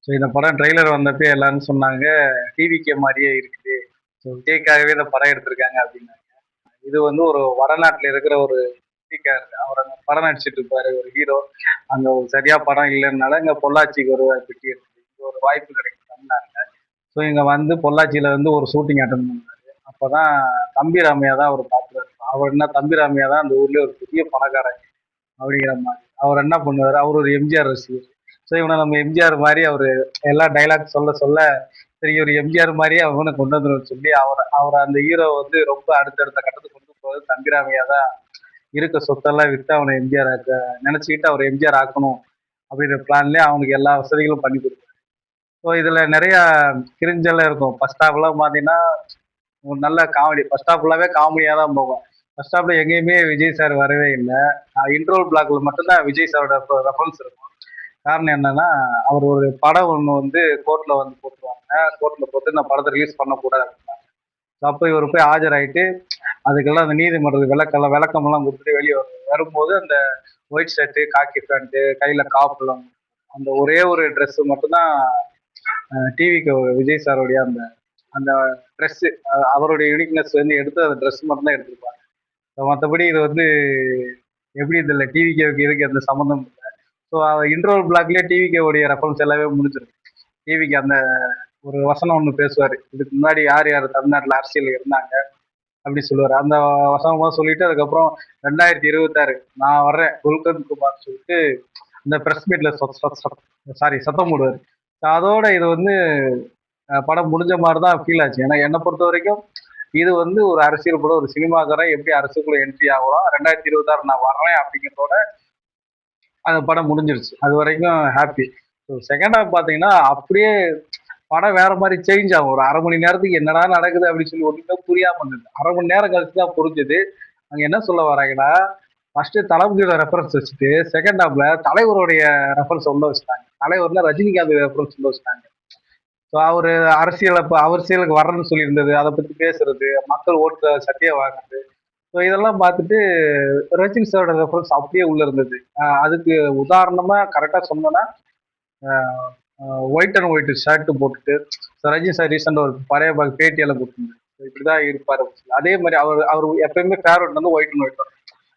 So இந்த படம் trailer வந்தப்போ எல்லாரும் சொன்னாங்க டிவிகே மாதிரியே இருக்குது. ஸோ விஜய்க்காகவே இந்த படம் எடுத்திருக்காங்க அப்படின்னாங்க. இது வந்து ஒரு வடநாட்டில் இருக்கிற ஒரு விஜய்க்கார் அவர் அங்கே படம் நடிச்சிட்டு இருப்பாரு ஒரு ஹீரோ. அங்கே ஒரு சரியா படம் இல்லைன்னால இங்கே பொள்ளாச்சிக்கு வருவார் பெட்டி எடுத்து. இங்க ஒரு வாய்ப்பு கிடைக்கும் தமிழ்நாட்டில். ஸோ இங்கே வந்து பொள்ளாச்சியில் வந்து ஒரு ஷூட்டிங் அட்டன் பண்ணாரு. அப்போதான் தம்பி ராமையா தான் அவர் பார்க்குறாரு. அவர் என்ன தம்பி ராமையா தான் அந்த ஊர்லேயே ஒரு பெரிய பணக்காரன் அப்படிங்கிற மாதிரி. அவர் என்ன பண்ணுவார், அவர் ஒரு எம்ஜிஆர் ரசிகர். ஸோ இவனை நம்ம எம்ஜிஆர் மாதிரி அவர் எல்லா டைலாக் சொல்ல சொல்ல சரி ஒரு எம்ஜிஆர் மாதிரியே அவனை கொண்டு வந்துடும் சொல்லி அவர் அவர் அந்த ஹீரோ வந்து ரொம்ப அடுத்தடுத்த கட்டத்துக்கு கொண்டு போவது தம்பிராமையா தான். இருக்க சொத்தெல்லாம் விட்டு அவனை எம்ஜிஆர் ஆக்க நினைச்சுக்கிட்டு அவர் எம்ஜிஆர் ஆக்கணும் அப்படின்ற பிளான்லேயே அவனுக்கு எல்லா வசதிகளும் பண்ணி கொடுத்தாரு. ஸோ இதுல நிறைய கிரிஞ்செல்லாம் இருக்கும். ஃபர்ஸ்ட் ஹாஃப்லாம் பார்த்தீங்கன்னா ஒரு நல்ல காமெடி. ஃபர்ஸ்ட் ஹாஃப் ஃபுல்லாவே காமெடியாக தான் போகும். ஃபர்ஸ்ட் ஹாஃப்ல எங்கேயுமே விஜய் சார் வரவே இல்லை. இன்ட்ரோல் பிளாக்ல மட்டும்தான் விஜய் சாரோட ரெஃபரன்ஸ் இருக்கும். காரணம் என்னன்னா அவர் ஒரு படம் ஒன்று வந்து கோர்ட்ல வந்து போட்டுருவாங்க. கோர்ட்ல போட்டு இந்த படத்தை ரிலீஸ் பண்ணக்கூடாது. அப்போ இவர் போய் ஆஜராயிட்டு அதுக்கெல்லாம் அந்த நீதிமன்றத்துக்கு விளக்கமெல்லாம் கொடுத்துட்டு வெளியே வரும்போது அந்த ஒயிட் ஷர்ட்டு காக்கி பேண்ட்டு கையில காப்புலாம் அந்த ஒரே ஒரு ட்ரெஸ் மட்டும்தான் டிவிக்கு விஜய் சாருடைய அந்த அந்த ட்ரெஸ்ஸு அவருடைய யூனிக்னஸ் வந்து எடுத்து அந்த ட்ரெஸ் மட்டும்தான் எடுத்திருப்பாங்க. மற்றபடி இது வந்து எப்படி இதில் டிவிக்கு இதுக்கு எந்த சம்மந்தம் இல்லை. ஸோ இன்ட்ரோல் பிளாக்லேயே டிவிக்கு உடைய ரெஃபரன்ஸ் எல்லாமே முடிஞ்சிருக்கு. டிவிக்கு அந்த ஒரு வசனம் ஒன்று பேசுவார், இதுக்கு முன்னாடி யார் யார் தமிழ்நாட்டில் அரசியல் இருந்தாங்க அப்படி சொல்லுவார். அந்த வசனமாக சொல்லிட்டு அதுக்கப்புறம் 2026 நான் வர்றேன் குல்கந்த் குமார் சொல்லிட்டு இந்த ப்ரெஸ் மீட்ல சத்தம் போடுவார். அதோட இது வந்து படம் முடிஞ்ச மாதிரி தான் ஃபீல் ஆச்சு. ஏன்னா என்னை பொறுத்த வரைக்கும் இது வந்து ஒரு அரசியல் கூட ஒரு சினிமாக்காரன் எப்படி அரசுக்குள்ள என்ட்ரி ஆகலாம் 2026 நான் வர்றேன் அப்படிங்கிறதோட அந்த படம் முடிஞ்சிருச்சு. அது வரைக்கும் ஹாப்பி. ஸோ செகண்ட் ஹாஃப் பார்த்தீங்கன்னா அப்படியே படம் வேற மாதிரி சேஞ்ச் ஆகும். ஒரு அரை மணி நேரத்துக்கு என்னடா நடக்குது அப்படின்னு சொல்லி ஒன்றுமே புரியாம இருந்தது. அரை மணி நேரம் கழிச்சு தான் புரிஞ்சுது. அங்க என்ன சொல்ல வராங்கன்னா ஃபர்ஸ்ட் தளபதியோட ரெஃபரன்ஸ் வச்சுட்டு செகண்ட் ஹாஃப்ல தலைவருடைய ரெஃபரன்ஸ் உள்ள வச்சுட்டாங்க. தலைவர்ல ரஜினிகாந்த் ரெஃபரன்ஸ் உள்ள வச்சுட்டாங்க. ஸோ அவரு அரசியலுக்கு வரணும்னு சொல்லியிருந்தது, அதை பத்தி பேசுறது, மக்கள் ஓட்டு சத்திய வாங்குறது. ஸோ இதெல்லாம் பார்த்துட்டு ரஜினி சாரோட ரெஃபரன்ஸ் அப்படியே உள்ள இருந்தது. அதுக்கு உதாரணமா கரெக்டா சொன்னோன்னா ஒயிட் அண்ட் ஒயிட் ஷர்ட் போட்டுட்டு ரஜினி சார் ரீசெண்டாக ஒரு பழைய பேட்டியெல்லாம் கொடுத்துருந்தாரு. இப்படிதான் இருப்பாரு. அதே மாதிரி அவர் அவர் எப்பயுமே ஃபேவரட் வந்து ஒயிட் அண்ட் ஒயிட்.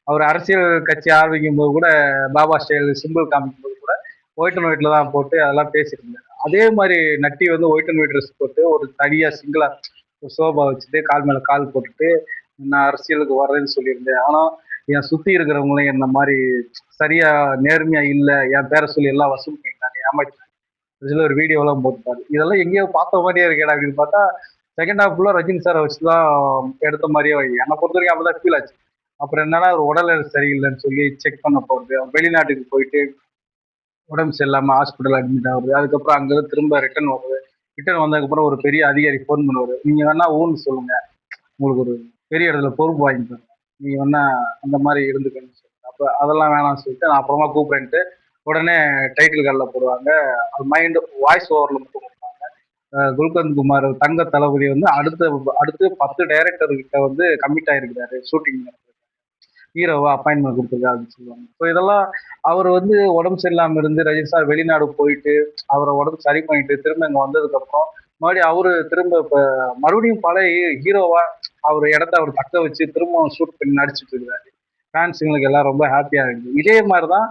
அவர் அரசியல் கட்சி ஆரம்பிக்கும் போது கூட பாபா ஸ்டைல் சிம்பிள் காமிக்கும் போது கூட ஒயிட் அண்ட் ஒயிட்ல தான் போட்டு அதெல்லாம் பேசிட்டு இருந்தாரு. அதே மாதிரி நட்டி வந்து ஒயிட் அண்ட் ஒயிட் ட்ரெஸ் போட்டு ஒரு தனியா சிங்கிளா சோபா வச்சுட்டு கால் மேல கால் போட்டுட்டு நான் அரசியலுக்கு வர்றேன்னு சொல்லியிருந்தேன். ஆனா என் சுத்தி இருக்கிறவங்களும் என்ன மாதிரி சரியா நேர்மையா இல்லை, என் பேரை சொல்லி எல்லாம் வசூல் பண்ணிட்டாங்க, ஏமாற்றி இதுல ஒரு வீடியோலாம் போட்டுப்பாரு. இதெல்லாம் எங்கேயோ பார்த்த மாதிரியே இருக்கேடா அப்படின்னு பார்த்தா செகண்ட் ஹாஃப் ஃபுல்லா ரஜினி சாரை வச்சுதான் எடுத்த மாதிரியே என்னை பொறுத்த வரைக்கும் அப்படிதான் ஃபீல் ஆச்சு. அப்புறம் என்னன்னா ஒரு உடல் சரியில்லைன்னு சொல்லி செக் பண்ண போறது, வெளிநாட்டுக்கு போயிட்டு உடம்பு சரியில்லாம ஹாஸ்பிட்டல் அட்மிட் ஆகுது. அதுக்கப்புறம் அங்கிருந்து திரும்ப ரிட்டர்ன் வருது. ரிட்டர்ன் வந்ததுக்கப்புறம் ஒரு பெரிய அதிகாரி ஃபோன் பண்ணுவாரு, நீங்க வேணா ஊன்னு சொல்லுங்க, உங்களுக்கு ஒரு பெரிய இடத்துல பொறுப்பு வாங்கி தரேன், நீங்க வேணா அந்த மாதிரி இருந்துக்கன்னு சொல்லுங்க. அப்ப அதெல்லாம் வேணாம்னு சொல்லிட்டு நான் அப்புறமா கூப்பிடுறேன்ட்டு உடனே டைட்டில் கார்டில் போடுவாங்க. அது மைண்ட் வாய்ஸ் ஓவரில் மட்டும் கொடுப்பாங்க. குல்கந்த் குமார் தங்க தளபதி வந்து அடுத்து 10 டைரக்டர் கிட்ட வந்து கமிட் ஆயிருக்கிறாரு ஷூட்டிங் ஹீரோவா அப்பாயின்மெண்ட் கொடுத்துருக்கா அப்படின்னு சொல்லுவாங்க. ஸோ இதெல்லாம் அவர் வந்து உடம்பு சரியில்லாமல் இருந்து ரஜினி சார் வெளிநாடு போயிட்டு அவரை உடம்பு சரி பண்ணிட்டு திரும்ப இங்கே வந்ததுக்கப்புறம் மறுபடியும் அவரு திரும்ப இப்போ மறுபடியும் பழைய ஹீரோவா அவர் இடத்த அவர் தக்க வச்சு திரும்ப ஷூட் பண்ணி நடிச்சிட்டு இருக்காரு. ஃபேன்ஸுங்களுக்கு எல்லாம் ரொம்ப ஹாப்பியா இருக்கு. இதே மாதிரி தான்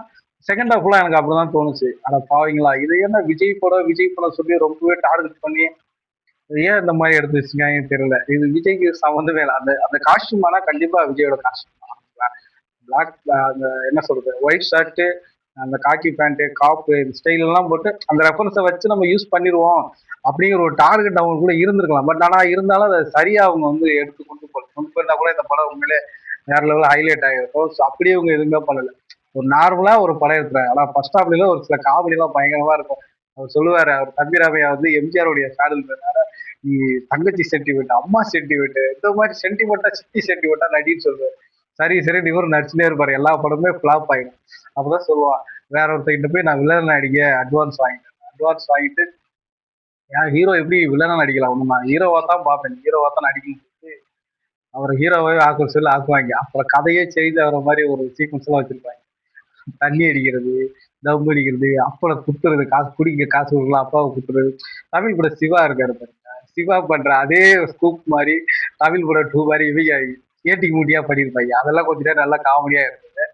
செகண்ட் ஹாஃப்லாம் எனக்கு அப்படிதான் தோணுச்சு. ஆனா பாவீங்களா இது என்ன விஜய் படம் சொல்லி ரொம்பவே டார்கெட் பண்ணி ஏன் இந்த மாதிரி எடுத்து வச்சுக்காங்கன்னு தெரியல. இது விஜய்க்கு சம்மந்தமே இல்லை. அந்த அந்த காஸ்டியூம் ஆனா கண்டிப்பா விஜயோட காஸ்டியூம். பிளாக் அந்த என்ன சொல்றது ஒயிட் ஷர்ட்டு அந்த காக்கி பேண்ட் காப்பு ஸ்டைல் எல்லாம் போட்டு அந்த ரெஃபரன்ஸை வச்சு நம்ம யூஸ் பண்ணிடுவோம் அப்படிங்கிற ஒரு டார்கெட் அவங்களுக்குள்ள இருந்திருக்கலாம். பட் ஆனா இருந்தாலும் அதை சரியா அவங்க வந்து எடுத்து கொண்டு போயிருந்தா கூட இந்த படம் உண்மையிலே வேற லெவலில் ஹைலைட் ஆகிருக்கும். ஸோ அப்படியே அவங்க எதுவுமே பண்ணல. ஒரு நார்மலா ஒரு படம் எடுத்துறாங்க. ஆனா ஃபர்ஸ்ட் ஹாஃப்ல ஒரு சில காமெடி எல்லாம் பயங்கரமா இருக்கும். அவர் சொல்லுவாரு, அவர் தம்பி ராமையா வந்து எம்ஜிஆருடைய ஃபேனல், நீ தங்கச்சி சென்டிமெண்ட், அம்மா சென்டிமெண்ட், இந்த மாதிரி சென்டிமெண்டா சித்தி சென்டிமெண்டா நடின்னு சொல்லுவாரு. சரி இவரும் நடிச்சுட்டே இருப்பாரு. எல்லா படமே ஃபிளாப் ஆயிடும். அப்பதான் சொல்லுவான், வேற ஒருத்தர்கிட்ட போய் நான் வில்லன் நடிக்க அட்வான்ஸ் வாங்கிட்டு என் ஹீரோ எப்படி வில்லனா நடிக்கலாம், ஒண்ணு நான் ஹீரோவா தான் பார்ப்பேன், ஹீரோவா தான் நடிக்கணும் சொல்லிட்டு அவரை ஹீரோவே ஆக்க சொல்லி ஆக்குவாங்க. அப்புறம் கதையே சேஞ்ச் ஆகிற மாதிரி ஒரு சீக்வன்ஸ் எல்லாம் வச்சிருப்பாங்க. தண்ணி அடிக்கிறது, தம் அடிக்கிறது, அப்பளம் குத்துறது, காசு குடிக்க காசு கொடுக்கலாம் அப்பாவை குத்துறது. தமிழ் கூட சிவா இருக்காரு பாருங்க. சிவா பண்ற அதே ஸ்கூப் மாதிரி தமிழ் கூட டூ மாதிரி இவங்க ஏட்டிக்கு மூட்டியா பண்ணியிருப்பாங்க. அதெல்லாம் கொஞ்ச நேரம் நல்லா காமெடியா இருந்தது.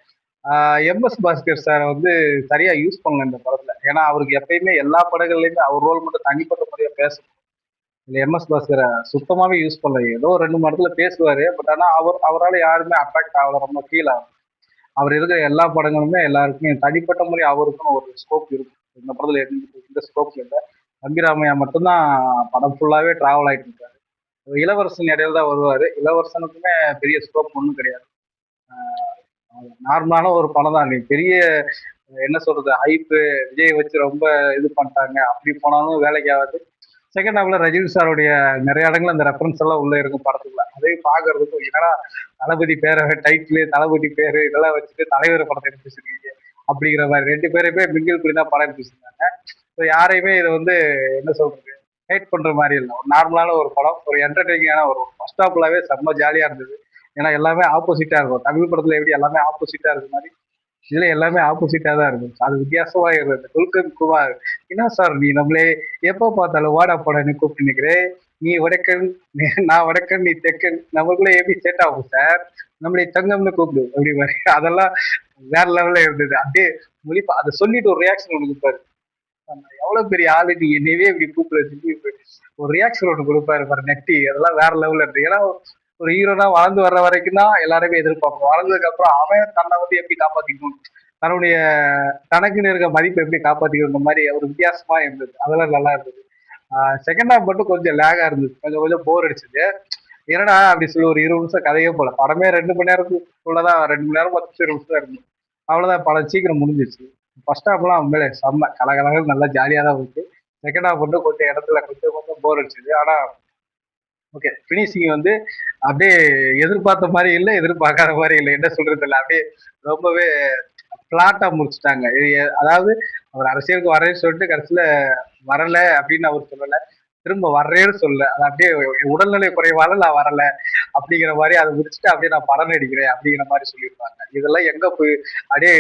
எம்.எஸ். பாஸ்கர் சார் வந்து சரியா யூஸ் பண்ணல இந்த படத்துல. ஏன்னா அவருக்கு எப்பயுமே எல்லா படங்கள்லயுமே அவர் ரோல் மட்டும் தனிப்பட்ட முறையா பேசணும். இல்ல எம்.எஸ். பாஸ்கரை சுத்தமாவே யூஸ் பண்ணல. ஏதோ 2 இடத்துல பேசுவாரு. பட் ஆனா அவரால யாருமே அட்ராக்ட் ஆகல. ரொம்ப ஃபீல் ஆகும். அவர் இருக்கிற எல்லா படங்களுமே எல்லாருக்குமே தனிப்பட்ட முறை அவருக்குன்னு ஒரு ஸ்கோப் இருக்கு. இந்த படத்துல எந்த ஸ்கோப் இல்லை. தம்பிராமையா மட்டும்தான் படம் ஃபுல்லாவே டிராவல் ஆயிட்டு இருக்காரு. இளவரசன் இடையில தான் வருவாரு. இளவரசனுக்குமே பெரிய ஸ்கோப் ஒன்றும் கிடையாது. நார்மலான ஒரு படம் தான். நீ பெரிய என்ன சொல்றது ஹைப்பு விஜய் வச்சு ரொம்ப இது பண்ணிட்டாங்க அப்படி போனாலும் வேலைக்கு ஆகாது. செகண்ட் ஹாஃப்ல ரஜினி சாருடைய நிறைய இடங்கள் அந்த ரெஃபரன்ஸ் எல்லாம் உள்ள இருக்கும் படத்துக்குள்ள. அதையும் பாக்குறதுக்கும் என்னடா தளபதி பேரை டைட்டில் தளபதி பேரு இதெல்லாம் வச்சுட்டு தலைவர் படத்தை எடுத்து வச்சிருக்கீங்க அப்படிங்கிற மாதிரி 2 பேருமே மிங்கிள் பண்ணி தான் படம் எடுத்து வச்சிருந்தாங்க. ஸோ யாரையுமே இதை வந்து என்ன சொல்றது ஹேட் பண்ற மாதிரி இல்லை. ஒரு நார்மலான ஒரு படம், ஒரு என்டர்டெய்னிங்கான ஒரு ஃபர்ஸ்ட் ஹாஃப்லாவே செம்ம ஜாலியா இருந்தது. ஏன்னா எல்லாமே ஆப்போசிட்டா இருக்கும். தமிழ் படத்துல எப்படி எல்லாமே ஆப்போசிட்டா இருக்கு மாதிரி இதுல எல்லாமே ஆப்போசிட்டா தான் இருக்கும். அது வித்தியாசமா இருந்தது. துல்கர் குமார் என்ன சார் நீ நம்மளே எப்போ பார்த்தாலும் வாடா போடன்னு கூப்பிட்டு நிக்கிறேன். நீ வடக்கன் நான் வடக்கன் நீ தெக்கன் நம்மளுக்குள்ள எப்படி செட் ஆகும் சார், நம்மளை தங்கம்னு கூப்பிடு அப்படி மாதிரி அதெல்லாம் வேற லெவல்ல இருந்தது. அப்படியே மொழிப்பா அதை சொல்லிட்டு ஒரு ரியாக்ஷன் ஒன்று கொடுப்பாரு. எவ்வளவு பெரிய ஆளு நீ என்னையவே இப்படி கூப்பிடுறது ஒரு ரியாக்ஷன் ஒன்று கொடுப்பாரு பாரு நெட்டி. அதெல்லாம் வேற லெவல்ல இருக்கு. ஏன்னா ஒரு ஹீரோனா வளர்ந்து வர்ற வரைக்கும் தான் எல்லாருமே எதிர்பார்ப்போம். வளர்ந்ததுக்கு அப்புறம் அவன் தன்னை வந்து எப்படி காப்பாத்திக்கணும், தன்னுடைய தனக்குன்னு இருக்க மதிப்பை எப்படி காப்பாத்திக்கணும், இந்த மாதிரி ஒரு வித்தியாசமா இருந்தது. அதெல்லாம் நல்லா இருந்தது. செகண்ட் ஹாஃப் மட்டும் கொஞ்சம் லேகா இருந்தது. கொஞ்சம் கொஞ்சம் போர் அடிச்சது. என்னடா அப்படி சொல்லி ஒரு 20 நிமிஷம் கதையே போல. படமே 2 மணி நேரத்துக்குள்ளதான் 2 மணி நேரம் 10 நிமிஷம் தான் இருந்தது. அவ்வளவுதான் படம் சீக்கிரம் முடிஞ்சிச்சு. ஃபர்ஸ்ட் ஹாஃப்லாம் உண்மையிலே செம்ம கலகலகள் நல்லா ஜாலியா தான் இருக்கு. செகண்ட் ஹாஃப் மட்டும் கொஞ்சம் இடத்துல கொஞ்சம் கொஞ்சம் போர் அடிச்சது. ஆனா ஓகே ஃபினிஷிங் வந்து அப்படியே எதிர்பார்த்த மாதிரி இல்லை, எதிர்பார்க்காத மாதிரி இல்லை. என்ன சொல்றது இல்லை, அப்படியே ரொம்பவே பிளாட்டா முடிச்சுட்டாங்க. அதாவது அவர் அரசியலுக்கு வரேன்னு சொல்லிட்டு கடைசியில வரல அப்படின்னு அவர் சொல்லல, திரும்ப வர்றேன்னு சொல்லல. அது அப்படியே உடல்நிலை குறைவால நான் வரல அப்படிங்கிற மாதிரி அதை முடிச்சுட்டு அப்படியே நான் படம் நடிக்கிறேன் அப்படிங்கிற மாதிரி சொல்லியிருப்பாங்க. இதெல்லாம் எங்க போய் அப்படியே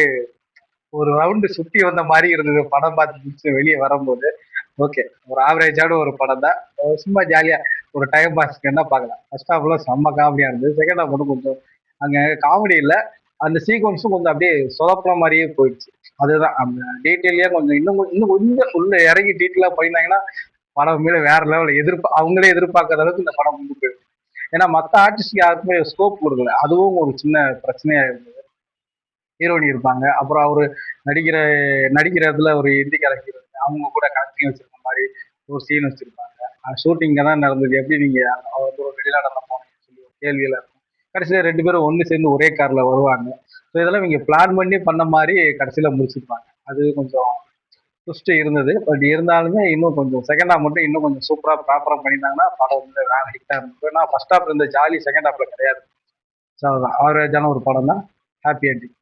ஒரு ரவுண்டு சுத்தி வந்த மாதிரி இருந்தது படம் பார்த்து முடிச்சு வெளியே வரும்போது. ஓகே ஒரு ஆவரேஜான ஒரு படம் தான். சும்மா ஜாலியா ஒரு டைம் பாஸ்க்கு என்ன பார்க்கலாம். ஃபர்ஸ்ட் ஹாஃப்ல செம்ம காமெடியா இருந்தது. செகண்ட் ஹாஃப் மட்டும் கொஞ்சம் அங்க காமெடி இல்லை, அந்த சீக்வன்ஸும் கொஞ்சம் அப்படியே சொதப்புற மாதிரியே போயிடுச்சு. அதுதான் அந்த டீட்டெயிலே கொஞ்சம் இன்னும் கொஞ்சம் உள்ள இறங்கி டீட்டெயிலா பண்ணியிருந்தாங்கன்னா படம் மேல வேற லெவலில் அவங்களே எதிர்பார்க்காத அளவுக்கு இந்த படம் கொண்டு போயிடும். ஏன்னா மற்ற ஆர்டிஸ்ட் யாருக்குமே ஸ்கோப் கொடுக்கல. அதுவும் ஒரு சின்ன பிரச்சனையா இருந்தது. ஹீரோயினி இருப்பாங்க, அப்புறம் அவரு நடிக்கிற நடிக்கிற இடத்துல ஒரு இந்திக்கார ஹீரோ அவங்க கூட கனெக்டிங் வச்சிருக்க மாதிரி ஒரு சீன் வச்சிருப்பாங்க. ஷூட்டிங் தான் நடந்தது, எப்படி நீங்க அவர் ஒரு வெளிநாடுல போனீங்கன்னு சொல்லி ஒரு கேள்வியில இருக்கும். கடைசியில 2 பேரும் ஒன்று சேர்ந்து ஒரே கார்ல வருவாங்க. ஸோ இதெல்லாம் இவங்க பிளான் பண்ணி பண்ண மாதிரி கடைசியில முடிச்சிருப்பாங்க. அது கொஞ்சம் ட்விஸ்ட் இருந்தது. பட் இருந்தாலுமே இன்னும் கொஞ்சம் செகண்ட் ஹாஃப் மட்டும் இன்னும் கொஞ்சம் சூப்பரா ப்ராப்பரா பண்ணியிருந்தாங்கன்னா படம் வந்து வேற ஹிட்டா இருந்தது. ஏன்னா ஃபர்ஸ்ட் ஹாஃப் இருந்த ஜாலி செகண்ட் ஹாஃப்ல கிடையாது. ஸோ அதுதான் ஆவரேஜான ஒரு படம் தான். Happy ending.